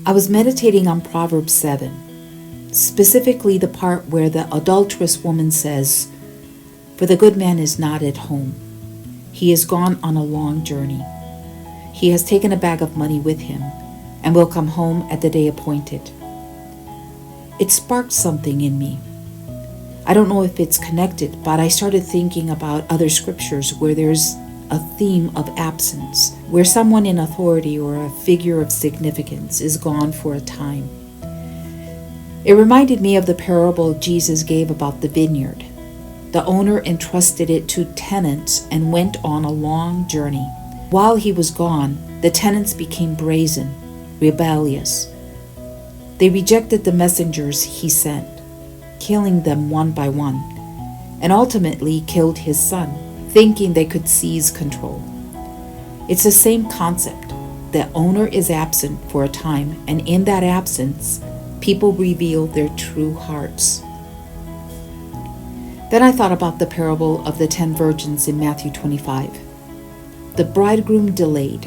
I was meditating on Proverbs 7, specifically the part where the adulterous woman says, "For the good man is not at home. He is gone on a long journey. He has taken a bag of money with him and will come home at the day appointed." It sparked something in me. I don't know if it's connected, but I started thinking about other scriptures where there's a theme of absence, where someone in authority or a figure of significance is gone for a time. It reminded me of the parable Jesus gave about the vineyard. The owner entrusted it to tenants and went on a long journey. While he was gone, the tenants became brazen, rebellious. They rejected the messengers he sent, killing them one by one, and ultimately killed his son, thinking they could seize control. It's the same concept. The owner is absent for a time, and in that absence, people reveal their true hearts. Then I thought about the parable of the 10 virgins in Matthew 25. The bridegroom delayed,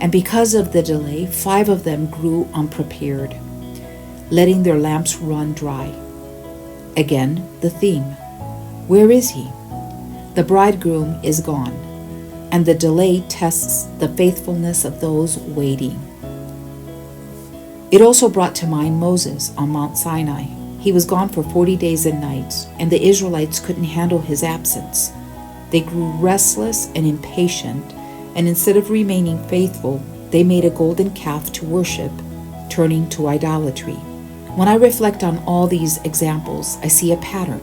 and because of the delay, 5 of them grew unprepared, letting their lamps run dry. Again, the theme. Where is he? The bridegroom is gone, and the delay tests the faithfulness of those waiting. It also brought to mind Moses on Mount Sinai. He was gone for 40 days and nights, and the Israelites couldn't handle his absence. They grew restless and impatient, and instead of remaining faithful, they made a golden calf to worship, turning to idolatry. When I reflect on all these examples, I see a pattern,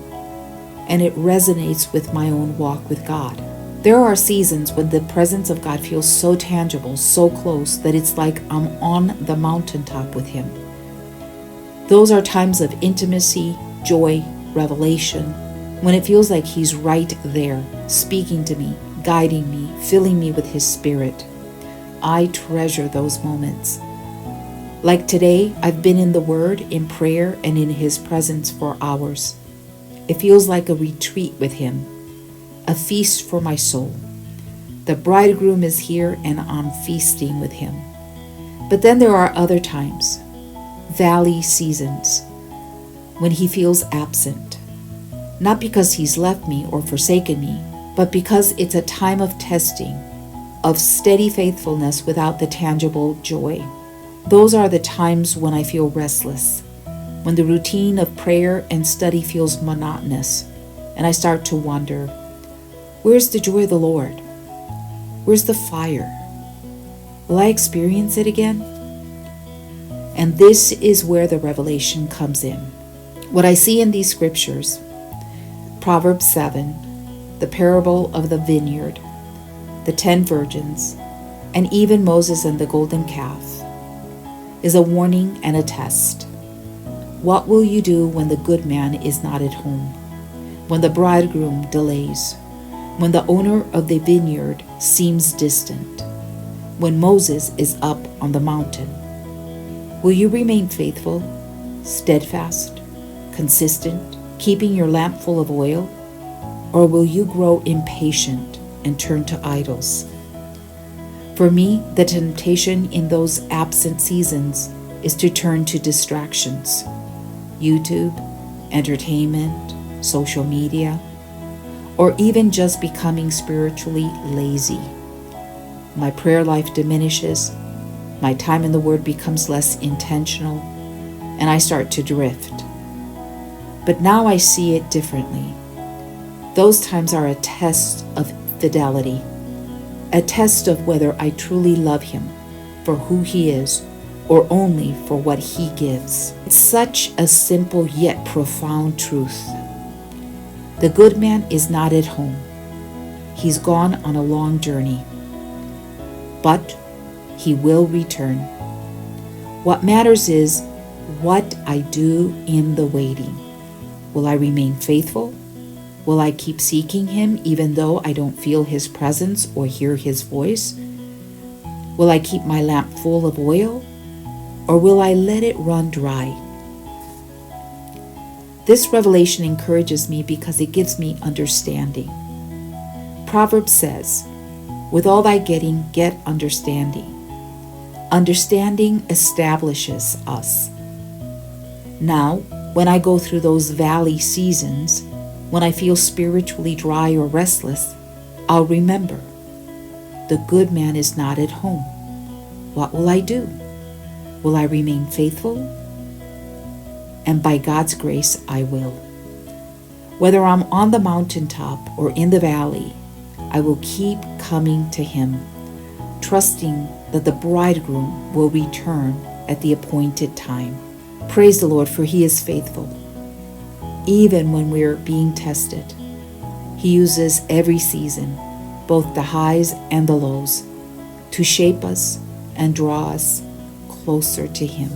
and it resonates with my own walk with God. There are seasons when the presence of God feels so tangible, so close, that it's like I'm on the mountaintop with Him. Those are times of intimacy, joy, revelation, when it feels like He's right there, speaking to me, guiding me, filling me with His Spirit. I treasure those moments. Like today, I've been in the Word, in prayer, and in His presence for hours. It feels like a retreat with Him, a feast for my soul. The bridegroom is here and I'm feasting with Him. But then there are other times, valley seasons, when He feels absent. Not because He's left me or forsaken me, but because it's a time of testing, of steady faithfulness without the tangible joy. Those are the times when I feel restless, when the routine of prayer and study feels monotonous, and I start to wonder, where's the joy of the Lord? Where's the fire? Will I experience it again? And this is where the revelation comes in. What I see in these scriptures, Proverbs 7, the parable of the vineyard, the 10 virgins, and even Moses and the golden calf, is a warning and a test. What will you do when the good man is not at home? When the bridegroom delays? When the owner of the vineyard seems distant? When Moses is up on the mountain? Will you remain faithful, steadfast, consistent, keeping your lamp full of oil? Or will you grow impatient and turn to idols? For me, the temptation in those absent seasons is to turn to distractions. YouTube, entertainment, social media, or even just becoming spiritually lazy. My prayer life diminishes, my time in the Word becomes less intentional, and I start to drift. But now I see it differently. Those times are a test of fidelity, a test of whether I truly love Him for who He is or only for what He gives. It's such a simple yet profound truth. The good man is not at home. He's gone on a long journey. But He will return. What matters is what I do in the waiting. Will I remain faithful? Will I keep seeking Him even though I don't feel His presence or hear His voice? Will I keep my lamp full of oil? Or will I let it run dry? This revelation encourages me because it gives me understanding. Proverbs says, "With all thy getting, get understanding." Understanding establishes us. Now, when I go through those valley seasons, when I feel spiritually dry or restless, I'll remember the good man is not at home. What will I do? Will I remain faithful? And by God's grace, I will. Whether I'm on the mountaintop or in the valley, I will keep coming to Him, trusting that the bridegroom will return at the appointed time. Praise the Lord, for He is faithful. Even when we're being tested, He uses every season, both the highs and the lows, to shape us and draw us closer to Him.